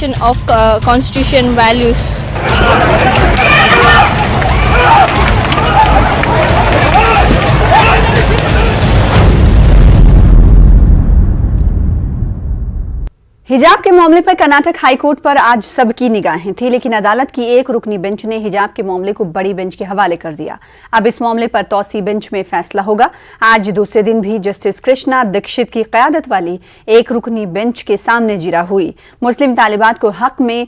violation of constitution values. हिजाब के मामले पर कर्नाटक हाई कोर्ट पर आज सबकी निगाहें थी, लेकिन अदालत की एक रुकनी बेंच ने हिजाब के मामले को बड़ी बेंच के हवाले कर दिया। अब इस मामले पर तौसी बेंच में फैसला होगा। आज दूसरे दिन भी जस्टिस कृष्णा दीक्षित की क़यादत वाली एक रुकनी बेंच के सामने जिरा हुई। मुस्लिम तालिबात के हक में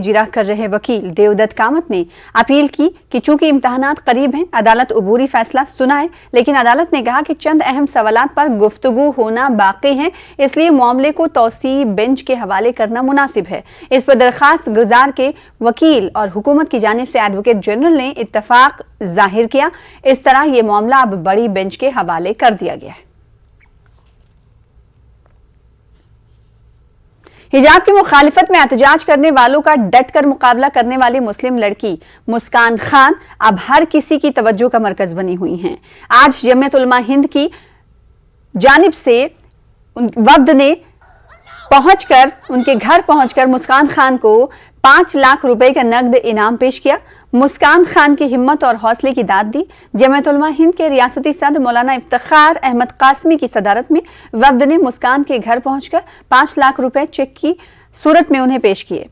जिरह कर रहे वकील देवदत्त कामत ने अपील की कि चूंकि इम्तहानात करीब हैं, अदालत अबूरी फैसला सुनाए, लेकिन अदालत ने कहा कि चंद अहम सवालात पर गुफ्तगू होना बाकी हैं, इसलिए मामले को तौसी बेंच के हवाले करना मुनासिब है। इस पर दरखास्त गुजार के वकील और हुकूमत की जानिब से एडवोकेट जनरल ने इत्तफाक जाहिर किया। इस तरह ये मामला अब बड़ी बेंच के हवाले कर दिया गया है। हिजाब की मुखालिफत में एहतजाज करने वालों का डट कर मुकाबला करने वाली मुस्लिम लड़की मुस्कान खान अब हर किसी की तवज्जो का मरकज बनी हुई हैं। आज जमीयत उलमा हिंद की जानिब से वफ्द ने उनके घर पहुंचकर मुस्कान खान को 5 लाख रुपए का नगद इनाम पेश किया। मुस्कान खान की हिम्मत और हौसले की दाद दी। जमीयत उलमा हिंद के रियासती सदर मौलाना इफ्तिखार अहमद कासमी की सदारत में वफ्द ने मुस्कान के घर पहुंचकर 5 लाख रुपए चेक की सूरत में उन्हें पेश किए।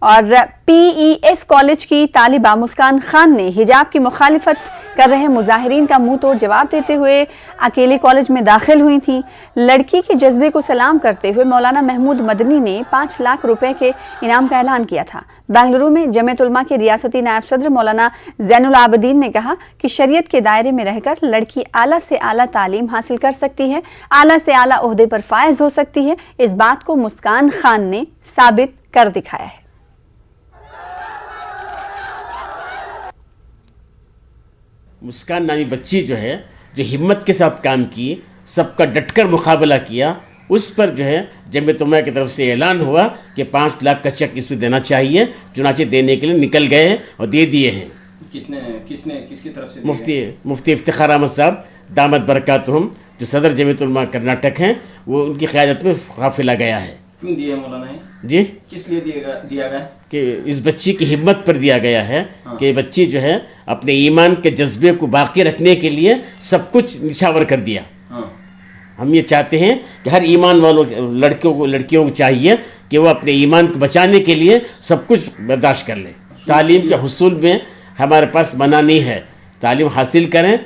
और PES कॉलेज की तालिबा मुस्कान खान ने हिजाब की मुखालिफत कर रहे मुजाहिरीन का मुंह तोड़ जवाब देते हुए अकेले कॉलेज में दाखिल हुई थी। लड़की के जज्बे को सलाम करते हुए मौलाना महमूद मदनी ने 5 लाख रुपए के इनाम का ऐलान किया था। बेंगलुरु में जमीयत उलमा के रियासती नायब सदर मौलाना जैनुल आबदीन ने कहा कि शरीयत के दायरे में रहकर लड़की आला से आला तालीम हासिल कर सकती है, आला से आला ओहदे पर फायज हो सकती है। इस बात को मुस्कान खान ने साबित कर दिखाया है। मुस्कान नामी बच्ची जो है, जो हिम्मत के साथ काम की, सबका डटकर मुकाबला किया, उस पर जो है जमीयत उलमा की तरफ से ऐलान हुआ कि 5 लाख का चेक इसको देना चाहिए। चुनाचे देने के लिए निकल गए हैं और दे दिए हैं। किसकी तरफ से? मुफ्ती इफ्तिखार अहमद साहब दामद बरकातुहुम, जो सदर जमीयत उलमा कर्नाटक हैं, वो उनकी क़यादत में काफिला गया है। क्यों दिया मौलाना जी? किस लिए दिया गया? कि इस बच्ची की हिम्मत पर दिया गया है। कि बच्ची जो है अपने ईमान के जज्बे को बाकी रखने के लिए सब कुछ निछावर कर दिया। हम ये चाहते हैं कि हर ईमान वालों लड़कियों को चाहिए कि वो अपने ईमान को बचाने के लिए सब कुछ बर्दाश्त कर लें। तालीम के हुसूल में हमारे पास मना नहीं है, तालीम हासिल करें।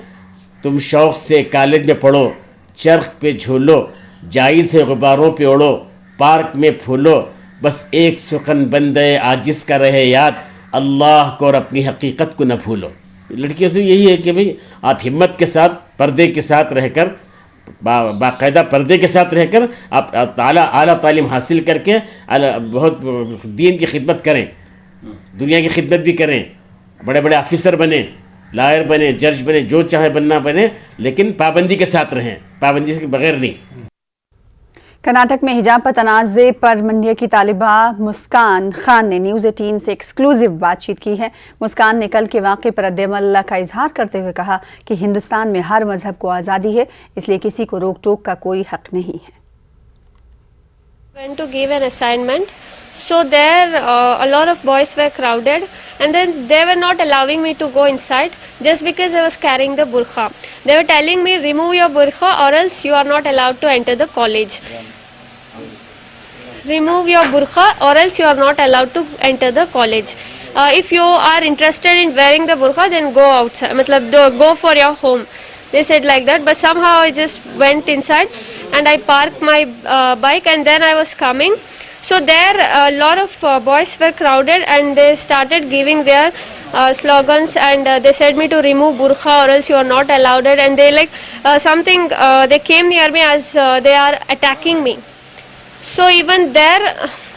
तुम शौक़ से कॉलेज में पढ़ो, चरख पे झूलो, जायज़ है गुब्बारों पे उड़ो, पार्क में फूलो, बस एक सुखन बंदे आजिज का रहे याद, अल्लाह को और अपनी हकीकत को न भूलो। लड़कियों से यही है कि भाई आप हिम्मत के साथ, पर्दे के साथ रहकर, बाकायदा पर्दे के साथ रहकर आप आला तालीम हासिल करके बहुत दीन की खिदमत करें, दुनिया की खिदमत भी करें, बड़े बड़े ऑफिसर बने, लायर बने, जज बने, जो चाहे बनना बने, लेकिन पाबंदी के साथ रहें, पाबंदी के बगैर नहीं। कर्नाटक में हिजाब पर तनाज़े पर मंडिया की तालिबा मुस्कान खान ने न्यूज़ 18 से एक्सक्लूसिव बातचीत की है। मुस्कान ने कल के वाक़े पर रद्द-ए-अमल का इजहार करते हुए कहा कि हिंदुस्तान में हर मजहब को आज़ादी है, इसलिए किसी को रोक टोक का कोई हक नहीं है। Went to give an assignment, so there a lot of boys were crowded, and then they were not allowing me to go inside just because I was carrying the burqa. They were telling me, remove your burqa or else you are not allowed to enter the college. Remove your burqa or else you are not allowed to enter the college. If you are interested in wearing the burqa, then go outside, go for your home. They said like that, but somehow I just went inside and I parked my bike, and then I was coming. So there a lot of boys were crowded and they started giving their slogans, and they said me to remove burqa or else you are not allowed it, and they they came near me as they are attacking me. So even there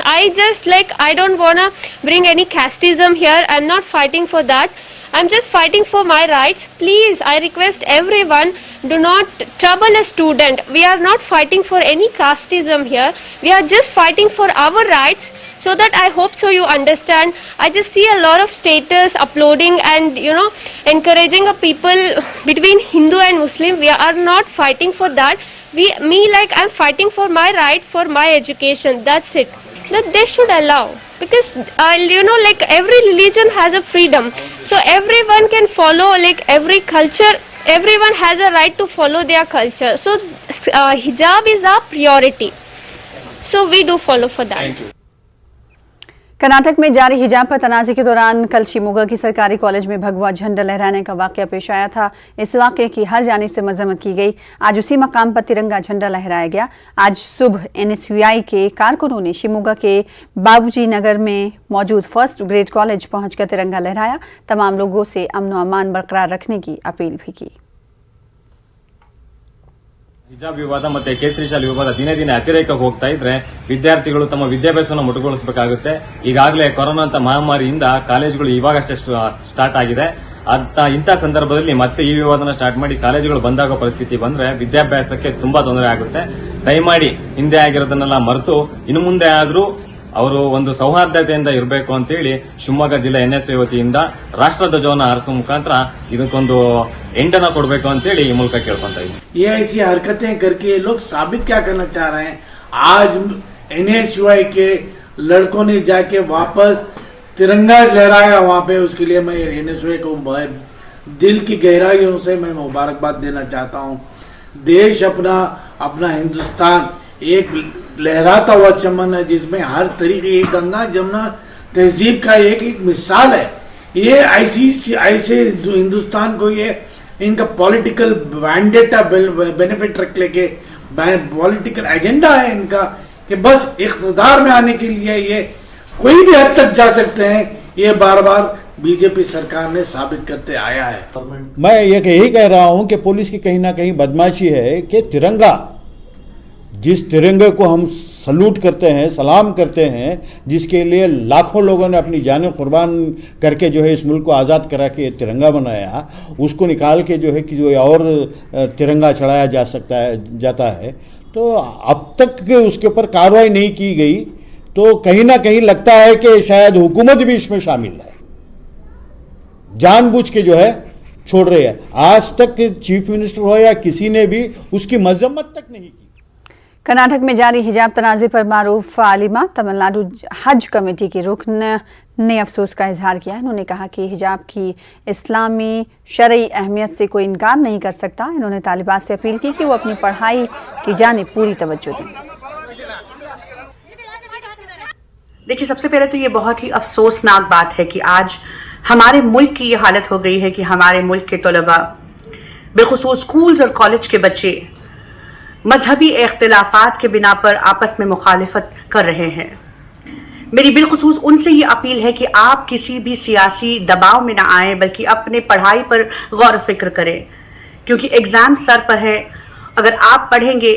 I just like, I don't wanna bring any casteism here. I'm not fighting for that. I'm just fighting for my rights. Please, I request everyone, do not trouble a student. We are not fighting for any casteism here. We are just fighting for our rights, so that I hope so you understand. I just see a lot of status uploading and, you know, encouraging a people between Hindu and Muslim. We are not fighting for that. Like, I'm fighting for my right, for my education. That's it. That they should allow. Because, you know, like, every religion has a freedom. So everyone can follow, like, every culture. Everyone has a right to follow their culture. So hijab is our priority. So we do follow for that. Thank you. Karnataka में जारी हिजाब पर तनाज़े के दौरान कल शिमोगा की सरकारी college में भगवा झंडा लहराने का वाकया पेश आया था। इस वाकये की हर जानिब से मजम्मत की गई। आज उसी मकाम पर तिरंगा झंडा लहराया गया। आज सुबह NSUI के कारकुनों ने शिमोगा के बाबूजी नगर में मौजूद फर्स्ट ग्रेड कॉलेज पहुंचकर तिरंगा लहराया। तमाम लोगों से अमन व अमान बरकरार रखने की अपील भी की। ಹಿಜಾಬ್ ವಿವಾದ ಮತ್ತೆ ಕೇಸರಿ ಶಾಲೆ ವಿವಾದ ದಿನೇ ದಿನೇ ಅತಿರೇಕಕ್ಕೆ ಹೋಗ್ತಾ ಇದ್ರೆ ವಿದ್ಯಾರ್ಥಿಗಳು ತಮ್ಮ ವಿದ್ಯಾಭ್ಯಾಸವನ್ನು ಮೊಟಕುಗೊಳಿಸಬೇಕಾಗುತ್ತೆ. ಈಗಾಗಲೇ ಕೊರೋನಾ ಅಂತ ಮಹಾಮಾರಿಯಿಂದ ಕಾಲೇಜುಗಳು ಇವಾಗಷ್ಟೇ ಸ್ಟಾರ್ಟ್ ಆಗಿದೆ. ಇಂಥ ಸಂದರ್ಭದಲ್ಲಿ ಮತ್ತೆ ಈ ವಿವಾದನ ಸ್ಟಾರ್ಟ್ ಮಾಡಿ ಕಾಲೇಜುಗಳು ಬಂದಾಗೋ ಪರಿಸ್ಥಿತಿ ಬಂದ್ರೆ ವಿದ್ಯಾಭ್ಯಾಸಕ್ಕೆ ತುಂಬಾ ತೊಂದರೆ ಆಗುತ್ತೆ. ದಯಮಾಡಿ ಹಿಂದೆ ಆಗಿರೋದನ್ನೆಲ್ಲ ಮರೆತು ಇನ್ನು ಮುಂದೆ ಆದ್ರೂ ಅವರು ಒಂದು ಸೌಹಾರ್ದತೆಯಿಂದ ಇರಬೇಕು ಅಂತೇಳಿ ಶಿವಮೊಗ್ಗ ಜಿಲ್ಲಾ NSUI ವತಿಯಿಂದ ರಾಷ್ಟ್ರಧ್ವಜವನ್ನು ಹಾರಿಸುವ ಮುಖಾಂತರ ಇದಕ್ಕೊಂದು ಎಂಡನ ಕೊಡಬೇಕು ಅಂತೇಳಿ ಈ ಮೂಲಕ ಕೇಳ್ಕೊಂತ ಇದ್ದೀವಿ. ये ऐसी हरकतें करके ये लोग साबित क्या करना चाह रहे हैं? आज NSUI के लड़कों ने जाके वापस तिरंगा लहराया वहां पे, उसके लिए मैं NSUI को दिल की गहराइयों से मैं मुबारकबाद देना चाहता हूं। देश अपना हिंदुस्तान एक लहराता हुआ चमन है जिसमें हर तरीके की गंगा जमुना तहजीब का एक मिसाल है। ये ऐसे हिंदुस्तान को ये इनका पॉलिटिकल वैंडेटा बेनिफिट रख लेके पॉलिटिकल एजेंडा है इनका कि बस इख्तिदार में आने के लिए ये कोई भी हद तक जा सकते हैं। ये बार बार बीजेपी सरकार ने साबित करते आया है। मैं ये यही कह रहा हूं कि पुलिस की कहीं ना कहीं बदमाशी है कि तिरंगा, जिस तिरंगे को हम सलूट करते हैं, सलाम करते हैं, जिसके लिए लाखों लोगों ने अपनी जानें कुर्बान करके जो है इस मुल्क को आज़ाद करा के तिरंगा बनाया, उसको निकाल के जो है कि जो और तिरंगा चढ़ाया जाता है तो अब तक उसके ऊपर कार्रवाई नहीं की गई। तो कहीं ना कहीं लगता है कि शायद हुकूमत भी इसमें शामिल है, जानबूझ के जो है छोड़ रही है। आज तक चीफ मिनिस्टर हो या किसी ने भी उसकी मजम्मत तक नहीं की। कर्नाटक में जारी हिजाब तनाज़े पर मारूफ आलिमा तमिलनाडु हज कमेटी के रुकन ने अफसोस का इजहार किया। इन्होंने कहा कि हिजाब की इस्लामी शरई अहमियत से कोई इनकार नहीं कर सकता। इन्होंने तालिबात से अपील की कि वो अपनी पढ़ाई की जानिब पूरी तवज्जो दें। देखिए, सबसे पहले तो ये बहुत ही अफसोसनाक बात है कि आज हमारे मुल्क की ये हालत हो गई है कि हमारे मुल्क के तलबा, बेखुसूस स्कूल्स और कॉलेज के बच्चे मजहबी इख्तिलाफात के बिना पर आपस में मुखालिफत कर रहे हैं। मेरी बिलखुसूस उनसे ये अपील है कि आप किसी भी सियासी दबाव में ना आए, बल्कि अपने पढ़ाई पर गौर फिक्र करें, क्योंकि एग्ज़ाम सर पर है। अगर आप पढ़ेंगे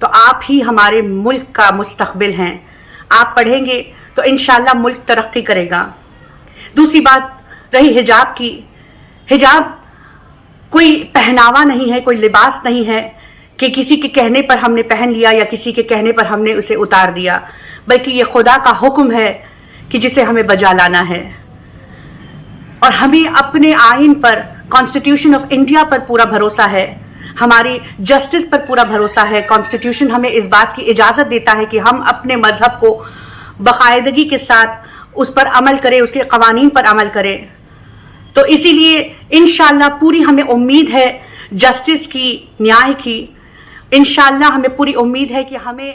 तो आप ही हमारे मुल्क का मुस्तकबिल हैं। आप पढ़ेंगे तो इंशाल्लाह मुल्क तरक्की करेगा। दूसरी बात रही हिजाब की, हिजाब कोई पहनावा नहीं है, कोई लिबास नहीं है कि किसी के कहने पर हमने पहन लिया या किसी के कहने पर हमने उसे उतार दिया, बल्कि ये खुदा का हुक्म है कि जिसे हमें बजा लाना है। और हमें अपने आइन पर, कॉन्स्टिट्यूशन ऑफ इंडिया पर पूरा भरोसा है, हमारी जस्टिस पर पूरा भरोसा है। कॉन्स्टिट्यूशन हमें इस बात की इजाज़त देता है कि हम अपने मजहब को बाकायदगी के साथ उस पर अमल करें, उसके कवानीन पर अमल करें। तो इसीलिए इंशाअल्लाह पूरी हमें उम्मीद है जस्टिस की, न्याय की। इंशाअल्लाह हमें पूरी उम्मीद है कि हमें।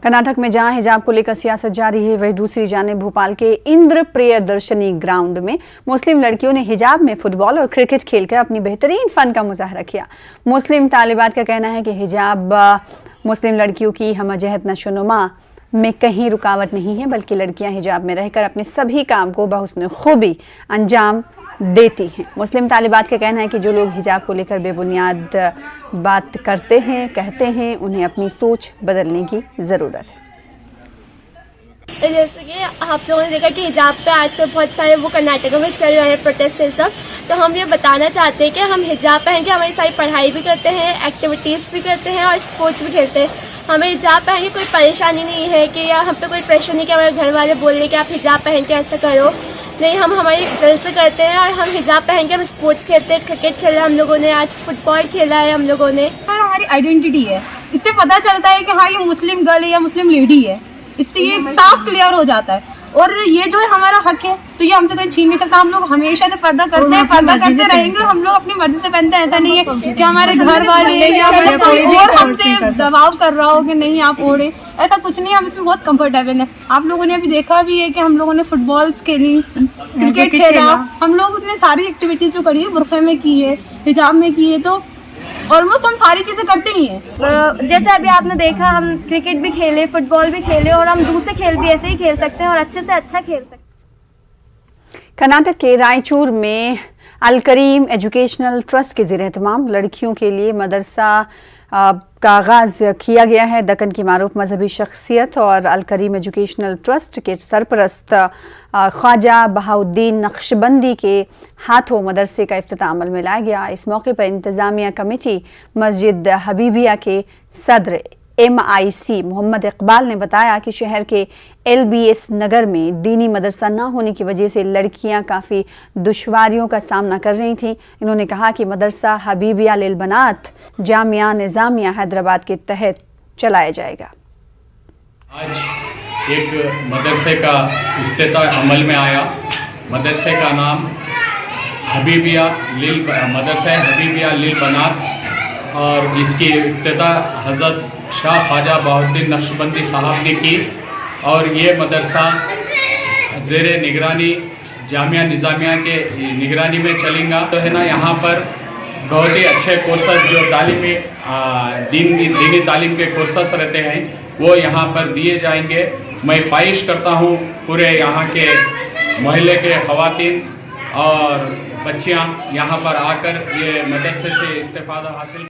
कर्नाटक में जहां हिजाब को लेकर सियासत जारी है, वही दूसरी जानिब भोपाल के इंद्र प्रियदर्शनी ग्राउंड में मुस्लिम लड़कियों ने हिजाब में फुटबॉल और क्रिकेट खेलकर अपनी बेहतरीन फन का मुजाहरा किया। मुस्लिम तालिबात का कहना है कि हिजाब मुस्लिम लड़कियों की हमजहत नशोनुमा में कहीं रुकावट नहीं है, बल्कि लड़कियां हिजाब में रहकर अपने सभी काम को बहुस्न खूबी अंजाम देती हैं। मुस्लिम तालिबात का कहना है कि जो लोग हिजाब को लेकर बेबुनियाद बात करते हैं, कहते हैं, उन्हें अपनी सोच बदलने की ज़रूरत है। جیسے کہ آپ لوگوں نے دیکھا کہ حجاب پہ آج کل بہت سارے وہ کرناٹک میں چل رہے ہیں پروٹیسٹ یہ سب، تو ہم یہ بتانا چاہتے ہیں کہ ہم حجاب پہن کے ہماری ساری پڑھائی بھی کرتے ہیں، ایکٹیویٹیز بھی کرتے ہیں اور اسپورٹس بھی کھیلتے ہیں. ہمیں حجاب پہن کے کوئی پریشانی نہیں ہے کہ یا ہم پہ کوئی پریشر نہیں کہ ہمارے گھر والے بول رہے ہیں کہ آپ حجاب پہن کے ایسا کرو. نہیں، ہم ہماری دل سے کرتے ہیں اور ہم حجاب پہن کے ہم اسپورٹس کھیلتے ہیں. کرکٹ کھیلا ہم لوگوں نے، آج فٹ بال کھیلا ہے ہم لوگوں نے. اور ہماری آئیڈینٹی ہے، اس سے پتہ چلتا ہے کہ ہاں یہ مسلم گرل ہے یا مسلم لیڈی ہے، اس سے یہ صاف کلیئر ہو جاتا ہے. اور یہ جو ہے ہمارا حق ہے تو یہ ہم سے کوئی چھین نہیں سکتا. ہم لوگ ہمیشہ سے پردہ کرتے ہیں، پردہ کرتے رہیں گے. ہم لوگ اپنی مرضی سے پہنتے ہیں، ایسا نہیں ہے کہ ہمارے گھر والے یا کوئی اور ہم سے دباؤ کر رہا ہو کہ نہیں آپ اوڑھیں. ایسا کچھ نہیں، ہم اس میں بہت کمفرٹیبل ہیں. آپ لوگوں نے ابھی دیکھا بھی ہے کہ ہم لوگوں نے فٹ بال کھیلی، کرکٹ کھیلا. ہم لوگ اتنی ساری ایکٹیویٹیز جو کری ہے برقعے میں کی ہے، حجاب میں کی ہے، تو آلموسٹ ہم ساری چیزیں کرتے ہی ہیں. جیسے ابھی آپ نے دیکھا ہم کرکٹ بھی کھیلے، فٹ بال بھی کھیلے اور ہم دوسرے کھیل بھی ایسے ہی کھیل سکتے ہیں اور اچھے سے اچھا کھیل سکتے ہیں. کرناٹک کے رائچور میں الکریم ایجوکیشنل ٹرسٹ کے زیر اہتمام لڑکیوں کے لیے مدرسہ کا آغاز کیا گیا ہے. دکن کی معروف مذہبی شخصیت اور الکریم ایجوکیشنل ٹرسٹ کے سرپرست خواجہ بہاؤالدین نقشبندی کے ہاتھوں مدرسے کا افتتاح عمل میں لایا گیا. اس موقع پر انتظامیہ کمیٹی مسجد حبیبیہ کے صدر MIC محمد اقبال نے بتایا کہ شہر کے LBS نگر میں دینی مدرسہ نہ ہونے کی وجہ سے لڑکیاں کافی دشواریوں کا سامنا کر رہی تھیں. انہوں نے کہا کہ مدرسہ حبیبیہ للبنات جامعہ نظامیہ حیدرآباد کے تحت چلایا جائے گا. آج ایک مدرسے کا افتتاح عمل میں آیا. مدرسے کا نام مدرسہ حبیبیہ للبنات اور اس کی افتتاح حضرت شاہ خواجہ بہاؤالدین نقشبندی صاحب نے کی. اور یہ مدرسہ زیر نگرانی جامعہ نظامیہ کے نگرانی میں چلیں گا. تو ہے نا، یہاں پر بہت ہی اچھے کورسز جو تعلیمی دینی تعلیم کے کورسز رہتے ہیں وہ یہاں پر دیے جائیں گے. میں خواہش کرتا ہوں پورے یہاں کے محلے کے خواتین اور بچیاں یہاں پر آ کر یہ مدرسے سے استفادہ حاصل